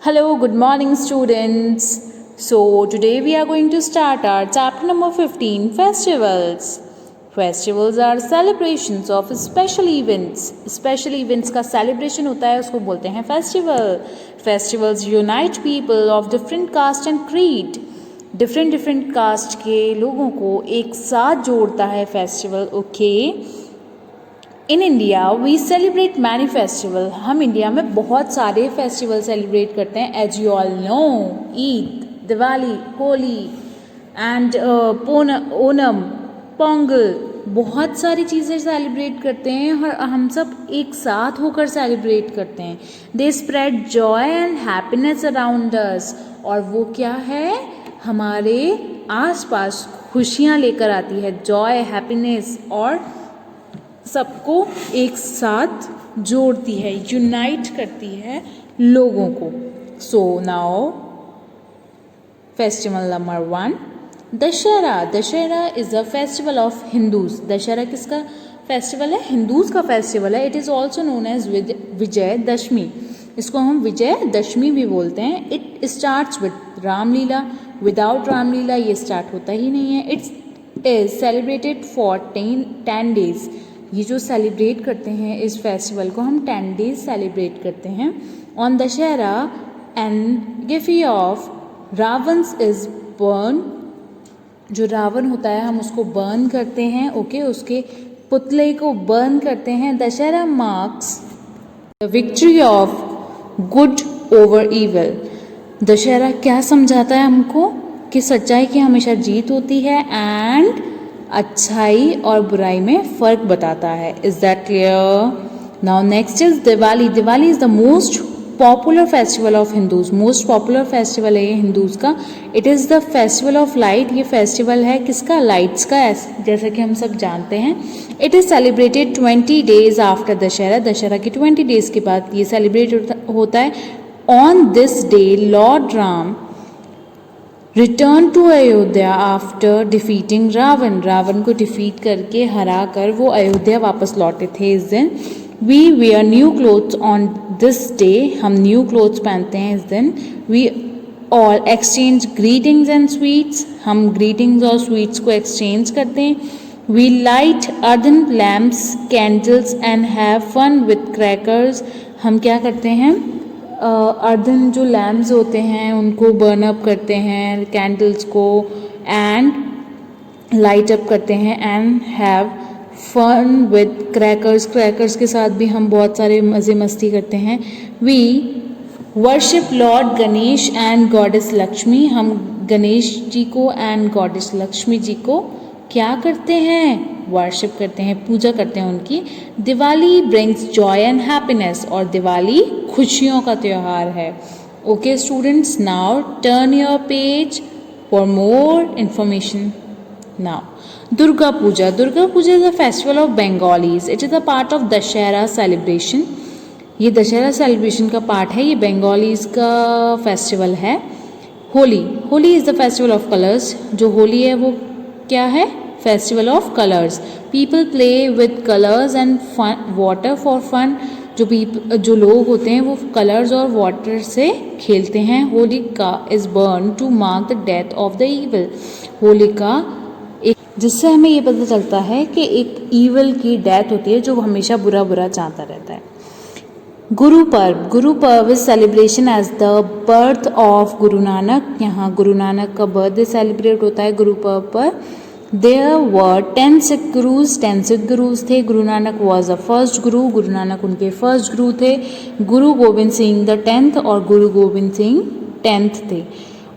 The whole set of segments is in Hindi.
Hello, good morning, students. So, today we are going to start our chapter number 15 Festivals. Festivals are celebrations of special events. Special events का celebration होता है उसको बोलते हैं festival. Festivals unite people of different caste and creed. different caste के लोगों को एक साथ जोड़ता है festival. Okay. In India we celebrate many festival. हम इंडिया में बहुत सारे फेस्टिवल सेलिब्रेट करते हैं. As you all know, Eid, Diwali, Holi and Onam, Pongal, बहुत सारी चीज़ें सेलिब्रेट करते हैं और हम सब एक साथ होकर सेलिब्रेट करते हैं. They spread Joy and happiness around us. और वो क्या है, हमारे आसपास खुशियाँ लेकर आती है. जॉय, हैप्पीनेस और सबको एक साथ जोड़ती है, यूनाइट करती है लोगों को. So now festival number 1, Dussehra. Dussehra is a festival of Hindus. Dussehra किसका फेस्टिवल है? हिंदूज का फेस्टिवल है. It is also known as Vijay Dashami. इसको हम विजय दशमी भी बोलते हैं. It starts with Ramlila. Without Ramlila ये स्टार्ट होता ही नहीं है. It's is celebrated for 10 days. ये जो सेलिब्रेट करते हैं इस फेस्टिवल को हम 10 days सेलिब्रेट करते हैं. ऑन दशहरा एंड गिफी ऑफ रावंस इज बर्न. जो रावण होता है हम उसको बर्न करते हैं. ओके, उसके पुतले को बर्न करते हैं. Dussehra marks the victory of good over evil. Dussehra क्या समझाता है हमको? कि सच्चाई की हमेशा जीत होती है एंड अच्छाई और बुराई में फ़र्क बताता है. Is that clear? Now next is Diwali. Diwali is the most popular festival of Hindus. Most popular festival है ये हिंदूज का. It is the festival of light. ये फेस्टिवल है किसका? लाइट्स का, जैसा कि हम सब जानते हैं. It is celebrated 20 days after Dussehra. Dussehra के 20 days के बाद ये सेलिब्रेट होता है. On this day lord Ram return to Ayodhya after defeating Ravan. Ravan को डिफीट करके हरा कर वो अयोध्या वापस लौटे थे इस दिन. We wear new clothes on this day. हम न्यू क्लोथ्स पहनते हैं इस दिन. We all exchange greetings and sweets. हम ग्रीटिंग्स और स्वीट्स को एक्सचेंज करते हैं. We light earthen lamps, candles and have fun with crackers. हम क्या करते हैं, अर्दन जो लैम्प्स होते हैं उनको बर्न अप करते हैं, कैंडल्स को, एंड लाइट अप करते हैं and have fun with crackers. Crackers के साथ भी हम बहुत सारे मज़े मस्ती करते हैं. We worship lord Ganesh and goddess Lakshmi. हम गणेश जी को एंड गॉडेस लक्ष्मी जी को क्या करते हैं? वर्शिप करते हैं, पूजा करते हैं उनकी. Diwali brings joy and happiness. और दिवाली खुशियों का त्यौहार है. Okay students, now turn your page for more information. Now Durga Puja. Durga Puja is a festival of Bengalis. It is a part of Dussehra celebration. ये दशहरा सेलिब्रेशन का पार्ट है. ये बंगालीज का फेस्टिवल है. Holi. Holi is the festival of colours. जो होली है वो क्या है? Festival of colours. People play with colours and water for fun. जो लोग होते हैं वो कलर्स और वाटर से खेलते हैं. Holika is burn to mark the death of the evil. Holika एक, जिससे हमें ये पता चलता है कि एक ईविल की डेथ होती है जो हमेशा बुरा बुरा चाहता रहता है. गुरु Parv. Guru Parv is celebration as the birth of Guru Nanak. यहाँ गुरु नानक का बर्थडे सेलिब्रेट होता है गुरु पर्व पर. There were 10 Sikh gurus. 10 Sikh gurus थे. Guru Nanak was the first guru. Guru Nanak उनके फर्स्ट गुरु थे. गुरु गोविंद सिंह the 10th और गुरु गोविंद सिंह 10th थे.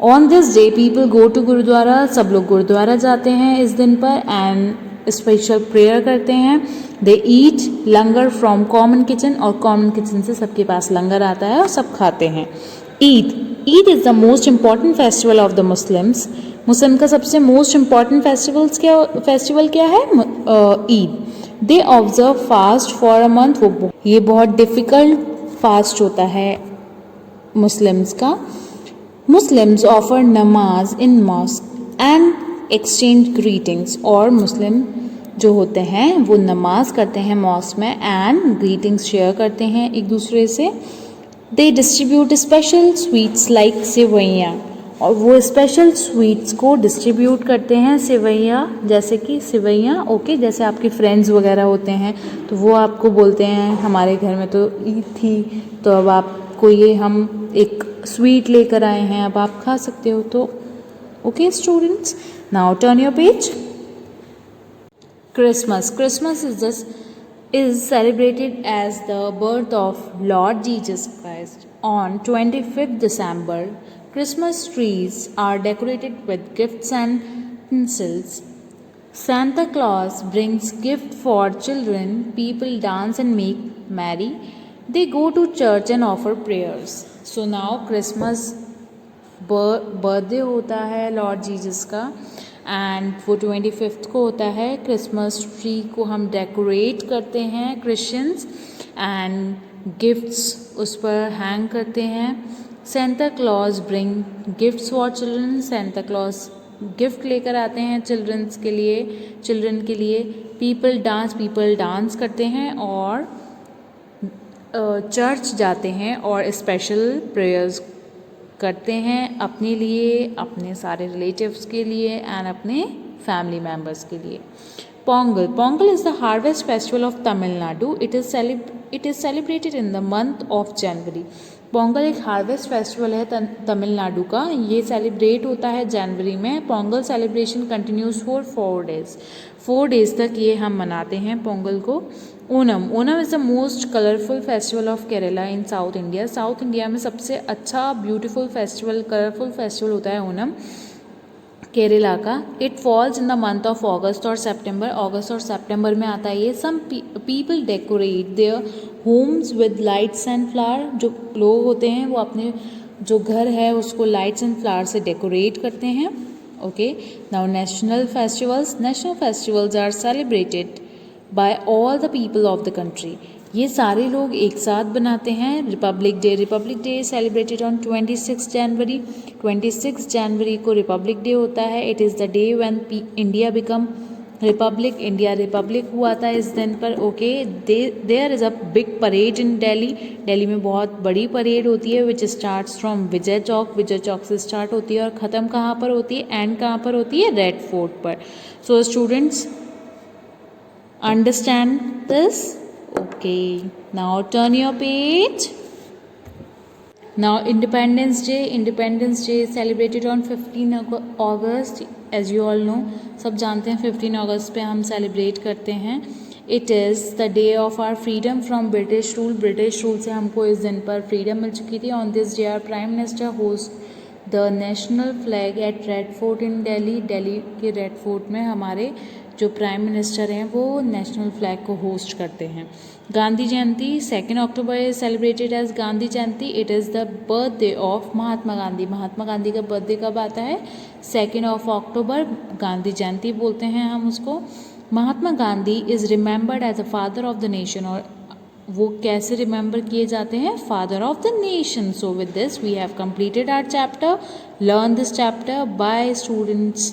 On this day people go to gurdwara. सब लोग गुरुद्वारा जाते हैं इस दिन पर एंड स्पेशल प्रेयर करते हैं. They eat langar from common kitchen. और कॉमन किचन से सबके पास लंगर आता है और सब खाते हैं. Eid. Eid is the most important festival of the Muslims. Muslim का सबसे मोस्ट इम्पॉर्टेंट फेस्टिवल क्या है? Eid. They observe fast for a month. ये बहुत डिफ़िकल्ट फास्ट होता है मुस्लिम्स का. मुस्लिम्स ऑफर नमाज इन मॉस्क एंड एक्सचेंज ग्रीटिंग्स. और मुस्लिम जो होते हैं वो नमाज करते हैं मॉस्क में एंड ग्रीटिंग्स शेयर करते हैं एक दूसरे से. दे डिस्ट्रीब्यूट स्पेशल स्वीट्स लाइक सेवैयाँ, और वो स्पेशल स्वीट्स को डिस्ट्रीब्यूट करते हैं, सेवैयाँ जैसे कि सेवैयाँ ओके, जैसे आपके फ्रेंड्स वगैरह होते हैं तो वो आपको बोलते हैं हमारे घर में तो ईद थी तो अब आपको ये हम एक स्वीट लेकर आए हैं, अब आप खा सकते हो। तो okay students, now turn your page. Christmas. Christmas is celebrated as the birth of Lord Jesus Christ. On 25th December, Christmas trees are decorated with gifts and tinsels. Santa Claus brings gifts for children. People dance and make merry. They go to church and offer prayers. So now Christmas birthday होता है लॉर्ड जीसस का, एंड वो 25th को होता है। क्रिसमस ट्री को हम डेकोरेट करते हैं क्रिश्चियंस, एंड गिफ्ट्स उस पर हैंग करते हैं। Santa Claus bring gifts for children, Santa Claus gift लेकर आते हैं चिल्ड्रन के लिए। पीपल डांस करते हैं और चर्च जाते हैं और स्पेशल प्रेयर्स करते हैं अपने लिए, अपने सारे रिलेटिव्स के लिए एंड अपने फैमिली मेम्बर्स के लिए। Pongal is the harvest festival of Tamil Nadu. It is celebrated in the month of January. Pongal एक हार्वेस्ट फेस्टिवल है तमिलनाडु का, ये सेलिब्रेट होता है जनवरी में। Pongal celebration continues for 4 days तक ये हम मनाते हैं पोंगल को। Onam is the most colourful festival of Kerala in south India. South India में सबसे अच्छा ब्यूटीफुल फेस्टिवल, कलरफुल फेस्टिवल होता है ओनम केरला का। It falls in the month of August और सितंबर में आता है ये। Some people decorate their homes with lights and flower. जो लोग होते हैं वो अपने जो घर है उसको लाइट्स एंड फ्लावर से डेकोरेट करते हैं। Okay, now national festivals are celebrated by all the people of the country. ये सारे लोग एक साथ बनाते हैं। Republic day celebrated on 26 January. 26 जनवरी को रिपब्लिक डे होता है। It is the day when India become republic. India republic हुआ था इस दिन पर। Okay, there is a big parade in Delhi में बहुत बड़ी परेड होती है विच स्टार्ट्स फ्रॉम विजय चौक से स्टार्ट होती है और ख़त्म कहाँ पर होती है, एंड कहाँ पर होती है, रेड फोर्ट पर। So students understand this? Okay, now turn your page. Now Independence Day is celebrated on 15 August. As you all know, सब जानते हैं 15 अगस्त पे हम सेलिब्रेट करते हैं। It is the day of our freedom from British rule से हमको इस दिन पर फ्रीडम मिल चुकी थी। On this day our prime minister host the national flag at red fort in Delhi के रेड फोर्ट में हमारे जो प्राइम मिनिस्टर हैं वो नेशनल फ्लैग को होस्ट करते हैं। Gandhi Jayanti 2 October is celebrated as Gandhi Jayanti. It is the birthday of Mahatma Gandhi का बर्थडे कब आता है, 2 अक्टूबर। गांधी जयंती बोलते हैं हम उसको। Mahatma Gandhi is remembered as a father of the nation. और वो कैसे रिमेंबर किए जाते हैं, father of the nation. So with this we have completed our chapter. Learn this chapter by students.